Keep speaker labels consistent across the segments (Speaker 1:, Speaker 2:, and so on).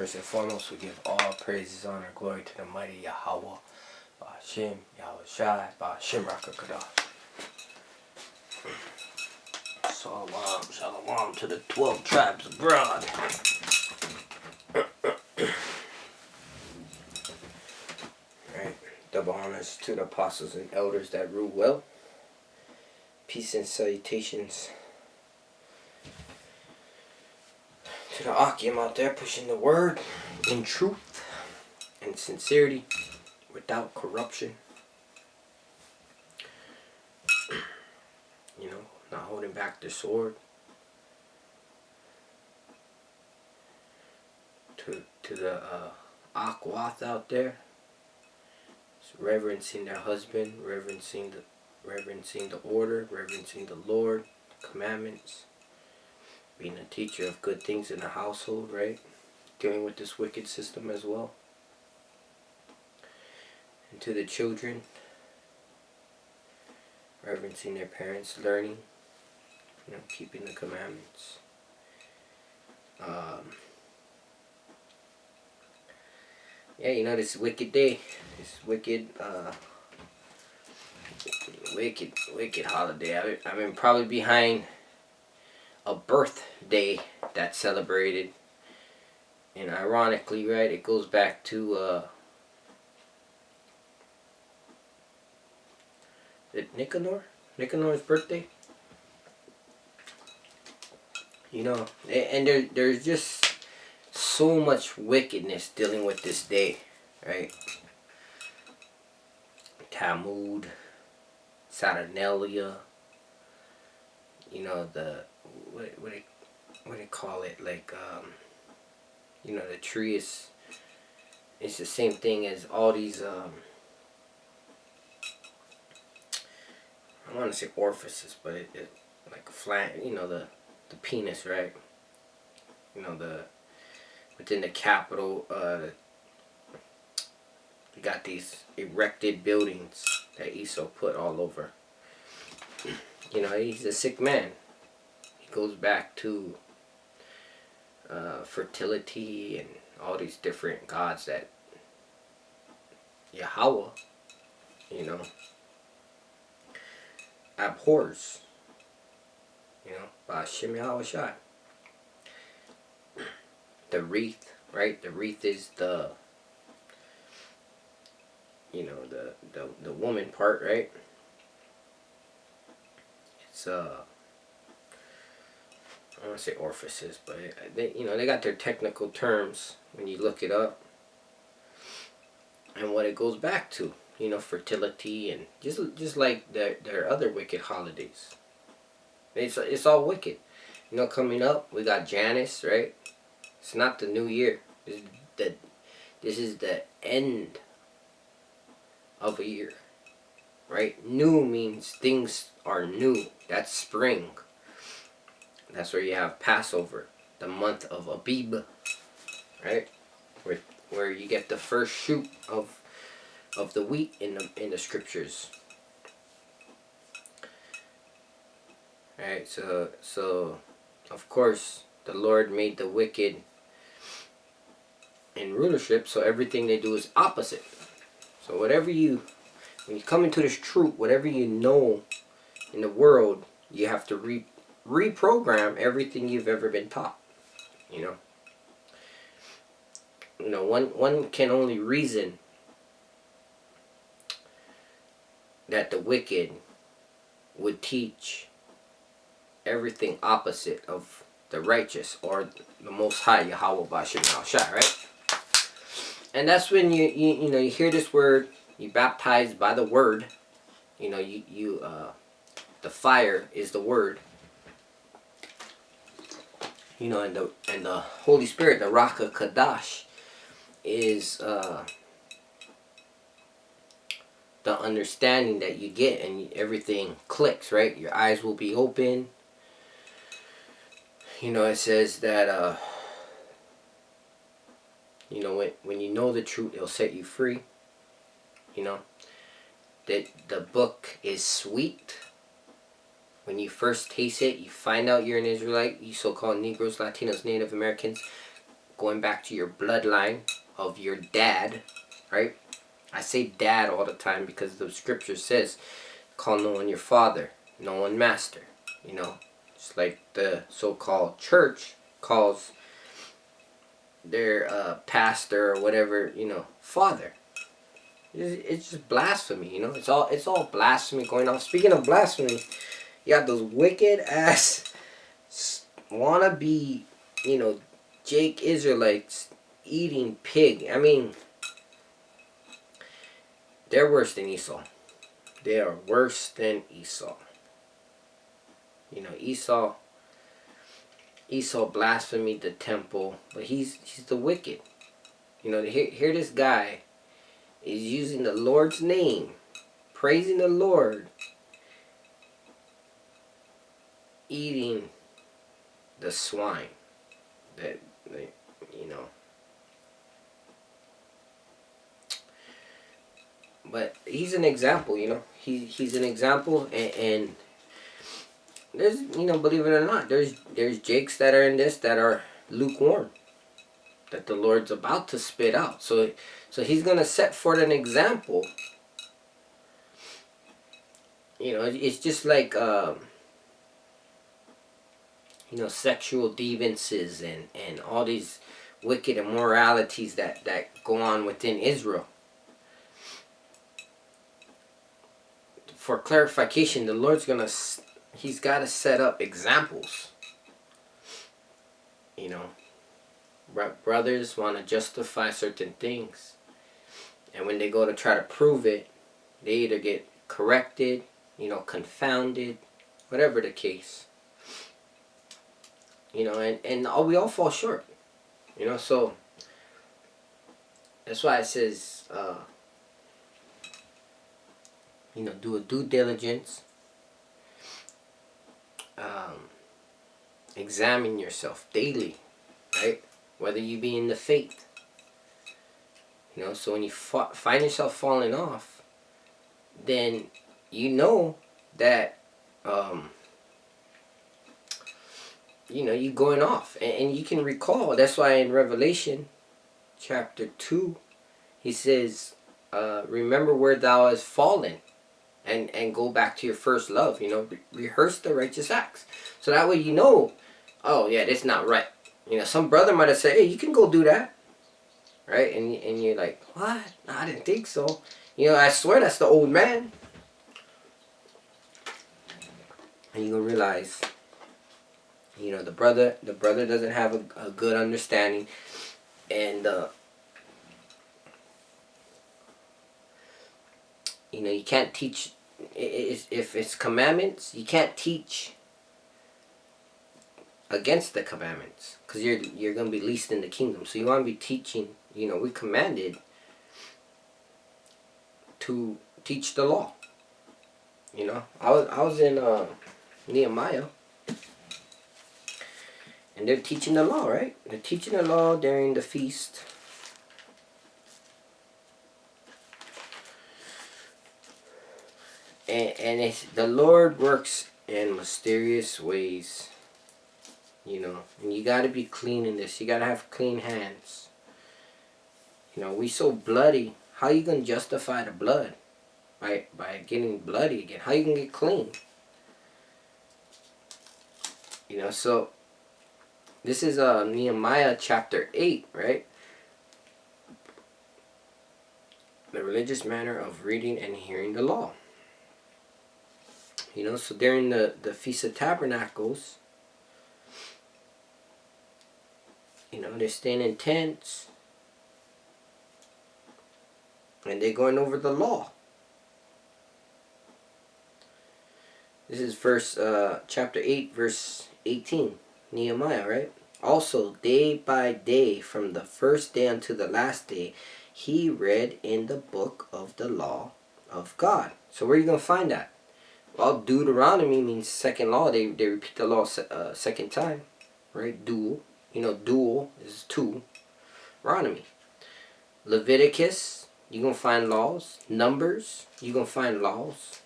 Speaker 1: First and foremost, we give all praises, honor, glory to the mighty Yahweh, Ba'ashim, Yahweh Shai, Ba'ashim Rakakadah. Shalom, shalom to the 12 tribes abroad. Alright, double honors to the apostles and elders that rule well. Peace and salutations to the Akim out there pushing the word in truth and sincerity without corruption. You know, not holding back the sword. To the Akwath out there, reverencing their husband, reverencing the order, reverencing the Lord, commandments, being a teacher of good things in the household, right? Dealing with this wicked system as well. And to the children, reverencing their parents, learning, you know, keeping the commandments. Yeah, you know, this wicked day, this wicked holiday. I've been probably behind a birthday that's celebrated, and ironically, right, it goes back to Nicanor's birthday. You know, and there's just so much wickedness dealing with this day, right? Talmud, Saturnalia, you know, the what do they call it? Like you know, the tree is, it's the same thing as all these I want to say orifices, but it like a flat, you know, the penis, right? You know, the within the capital, you got these erected buildings that Esau put all over. You know, he's a sick man. He goes back to fertility and all these different gods that Yahweh, you know, abhors. You know, Ba'ashim Yahweh Shai. The wreath, right? The wreath is the, you know, the woman part, right? It's I don't want to say orifices, but they, you know, they got their technical terms when you look it up, and what it goes back to, you know, fertility, and just like their other wicked holidays. It's all wicked. You know, coming up, we got Janus, right? It's not the new year. This is the end of a year, right? New means things are new. That's spring. That's where you have Passover, the month of Abib, right? Where you get the first shoot of the wheat in the scriptures. Right, so of course the Lord made the wicked in rulership, so everything they do is opposite. So when you come into this truth, whatever you know in the world, you have to reprogram everything you've ever been taught. You know, one can only reason that the wicked would teach everything opposite of the righteous or the Most High Yahweh Ba'ashim Yahweh Shai, right? And that's when you hear this word, you baptized by the word. You know, the fire is the word. You know, and the Holy Spirit, the Raka Kadash, is the understanding that you get, and everything clicks, right? Your eyes will be open. You know, it says that you know, when you know the truth, it'll set you free. You know, that the book is sweet. When you first taste it, you find out you're an Israelite. You so-called Negroes, Latinos, Native Americans, going back to your bloodline of your dad, right? I say dad all the time because the scripture says, call no one your father, no one master. You know, it's like the so-called church calls their pastor or whatever, you know, father. It's just blasphemy, you know. It's all blasphemy going on. Speaking of blasphemy, you got those wicked ass wannabe, you know, Jake Israelites eating pig. I mean, they're worse than Esau. They are worse than Esau. You know, Esau blasphemed the temple, but he's the wicked. You know, here this guy is using the Lord's name, praising the Lord, eating the swine that, you know. But he's an example, you know. He's an example, and there's, you know, believe it or not, there's Jakes that are in this that are lukewarm, that the Lord's about to spit out. So he's gonna set forth an example. You know, it's just like you know, sexual deviances and all these wicked immoralities that go on within Israel. For clarification, the Lord's he's got to set up examples. You know, brothers want to justify certain things, and when they go to try to prove it, they either get corrected, you know, confounded, whatever the case. You know, and we all fall short. You know, so that's why it says, you know, do a due diligence. Examine yourself daily, right? Whether you be in the faith. You know, so when you find yourself falling off, then you know that, you know, you're going off. And you can recall, that's why in Revelation chapter 2, he says, remember where thou hast fallen, and go back to your first love. You know, rehearse the righteous acts. So that way you know, oh yeah, that's not right. You know, some brother might have said, hey, you can go do that. Right? And you're like, what? No, I didn't think so. You know, I swear that's the old man. And you're going to realize, you know, the brother doesn't have a good understanding. And, you know, you can't teach, if it's commandments, you can't teach against the commandments, because you're going to be least in the kingdom. So you want to be teaching, you know, we're commanded to teach the law. You know, I was in Nehemiah, and they're teaching the law, right? They're teaching the law during the feast. And it's, the Lord works in mysterious ways. You know, and you got to be clean in this. You got to have clean hands. You know, we so bloody. How you going to justify the blood? By getting bloody again. How you going to get clean? You know, so this is Nehemiah chapter 8, right? The religious manner of reading and hearing the law. You know, so during the Feast of Tabernacles, you know, they're staying in tents, and they're going over the law. This is chapter 8, verse 18, Nehemiah, right? Also, day by day, from the first day unto the last day, he read in the book of the law of God. So where are you going to find that? Well, Deuteronomy means second law. They repeat the law second time, right? Dual. You know, dual is two. Deuteronomy. Leviticus, you're going to find laws. Numbers, you're going to find laws.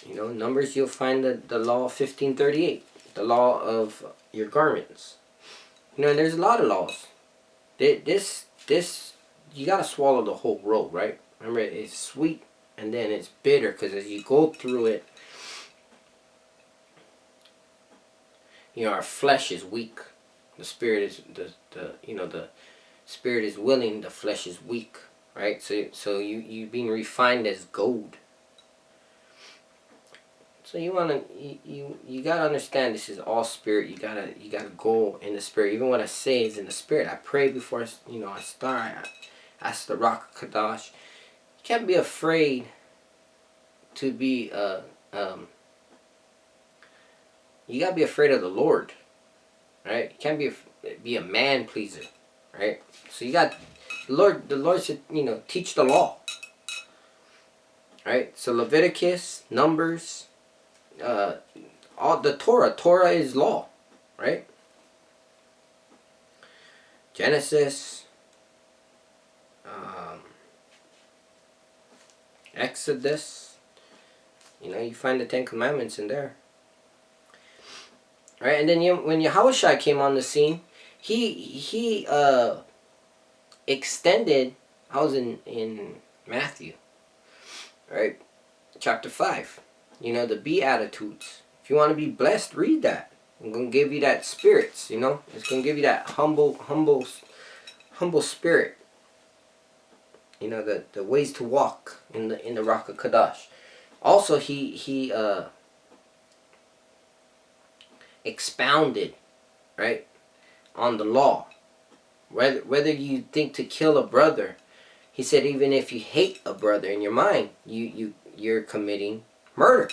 Speaker 1: You know, Numbers, you'll find the law 1538. The law of your garments. You know, and there's a lot of laws. This you gotta swallow the whole road, right? Remember, it's sweet and then it's bitter, because as you go through it, you know, our flesh is weak. The spirit is the spirit is willing, the flesh is weak, right? So you being refined as gold. So you gotta understand, this is all spirit. You gotta go in the spirit. Even what I say is in the spirit. I pray before I start. I ask the Ruach HaKodesh. You can't be afraid to be you gotta be afraid of the Lord, right? You can't be a man pleaser, right? So you got the Lord said, teach the law, right? So Leviticus, Numbers, all the Torah is law, right? Genesis, Exodus, you find the Ten Commandments in there, right? And then when Yahushua came on the scene, he extended. I was in Matthew, right, chapter 5. The Beatitudes. If you want to be blessed, read that. I'm gonna give you that spirits. It's gonna give you that humble spirit. The ways to walk in the Ruach HaKodesh. Also, he expounded, right, on the law. Whether you think to kill a brother, he said, even if you hate a brother in your mind, you're committing murder,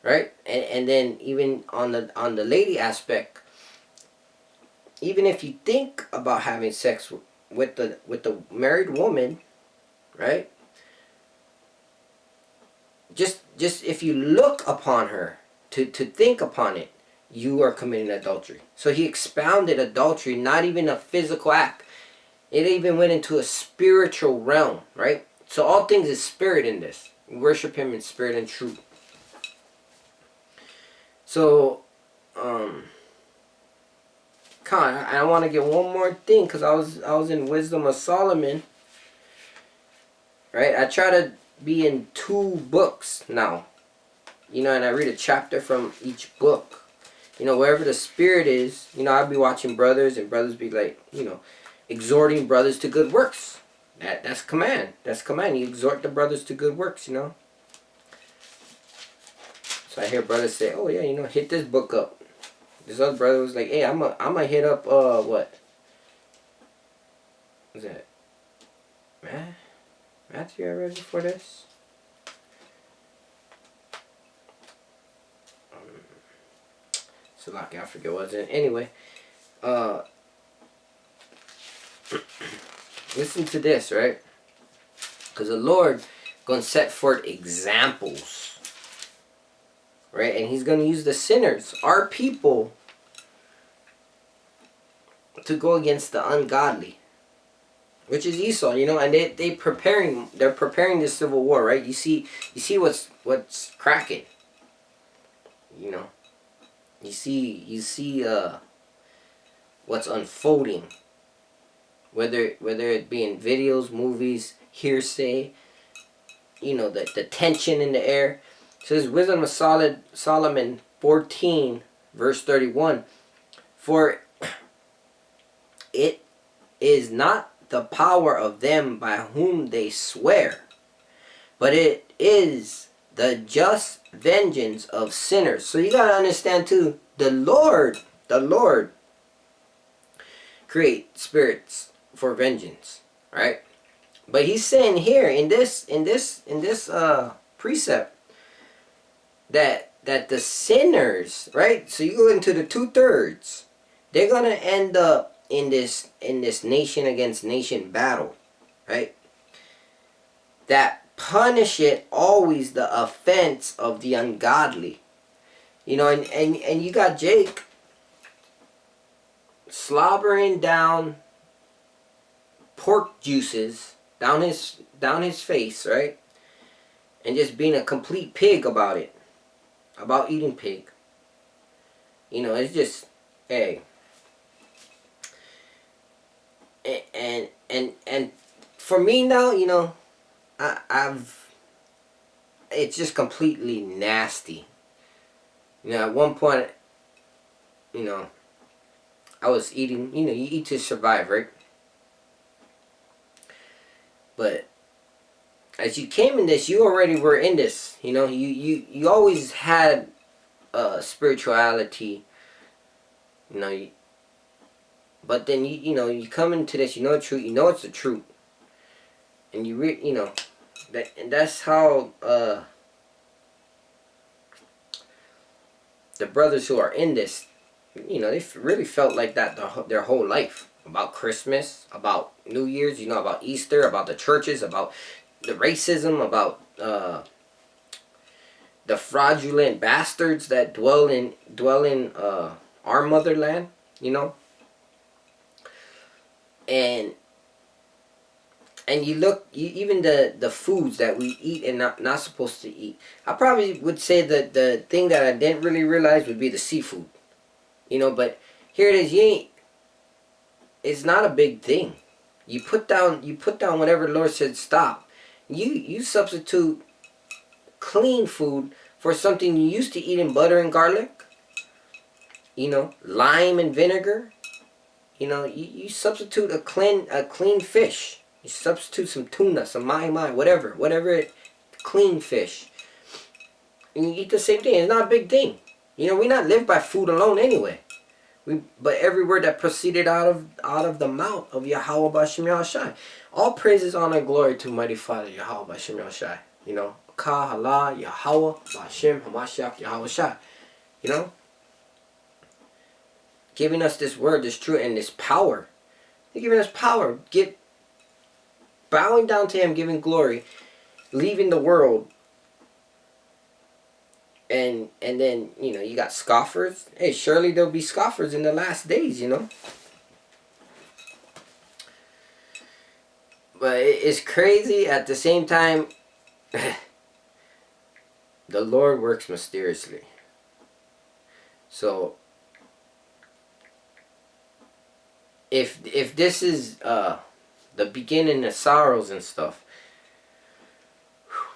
Speaker 1: right? And then even on the lady aspect, even if you think about having sex with the married woman, right? Just if you look upon her, to think upon it, you are committing adultery. So he expounded adultery, not even a physical act. It even went into a spiritual realm, right? So all things is spirit in this. We worship him in spirit and truth. So, I want to get one more thing, because I was in Wisdom of Solomon, right? I try to be in 2 books now, and I read a chapter from each book. Wherever the spirit is, I'll be watching brothers, and brothers be like, exhorting brothers to good works. That's command. That's command. You exhort the brothers to good works, So I hear brothers say, oh yeah, hit this book up. This other brother was like, hey, I'm gonna hit up, what? What's that? Matthew, I read before this? So like, I forget what it. Anyway, listen to this, right? Because the Lord gonna set forth examples, right? And he's gonna use the sinners, our people, to go against the ungodly, which is Esau, and they're preparing this civil war, right? You see what's cracking, You see what's unfolding, whether it be in videos, movies, hearsay, the tension in the air. It says Wisdom of Solomon 14 verse 31, for it is not the power of them by whom they swear, but it is the just vengeance of sinners. So you gotta understand too, the Lord create spirits for vengeance, right? But he's saying here in this precept that the sinners, right? So you go into the 2/3, they're gonna end up in this nation against nation battle, right? That punish it always the offense of the ungodly, and you got Jake slobbering down pork juices down his face, right? And just being a complete pig about it, about eating pig. It's just, hey, and for me now, I've it's just completely nasty. At one point, you know, I was eating. You eat to survive, right? But as you came in this, you already were in this. You always had spirituality. You know, you, but then you come into this. You know the truth. You know it's the truth, and and that's how the brothers who are in this, they really felt like that their whole life, about Christmas, about New Year's, about Easter, about the churches, about the racism, about the fraudulent bastards that dwell in our motherland, and you look, even the foods that we eat and not supposed to eat. I probably would say that the thing that I didn't really realize would be the seafood, but here it is. It's not a big thing. You put down whatever the Lord said stop. You substitute clean food for something you used to eat in butter and garlic, lime and vinegar. You substitute a clean fish. You substitute some tuna, some mahi, whatever clean fish. And you eat the same thing. It's not a big thing. We not live by food alone anyway. But every word that proceeded out of the mouth of Yahweh B'Shem Yahushai. All praises, honor, and glory to Mighty Father Yahweh B'Shem Yahushai. Ka Hala Yahweh B'Shem Hamashiach Yahushai. Giving us this word, this truth, and this power. They're giving us power. Bowing down to Him, giving glory, leaving the world. And then, you got scoffers. Hey, surely there'll be scoffers in the last days, But it's crazy. At the same time, the Lord works mysteriously. So, if this is the beginning of sorrows and stuff,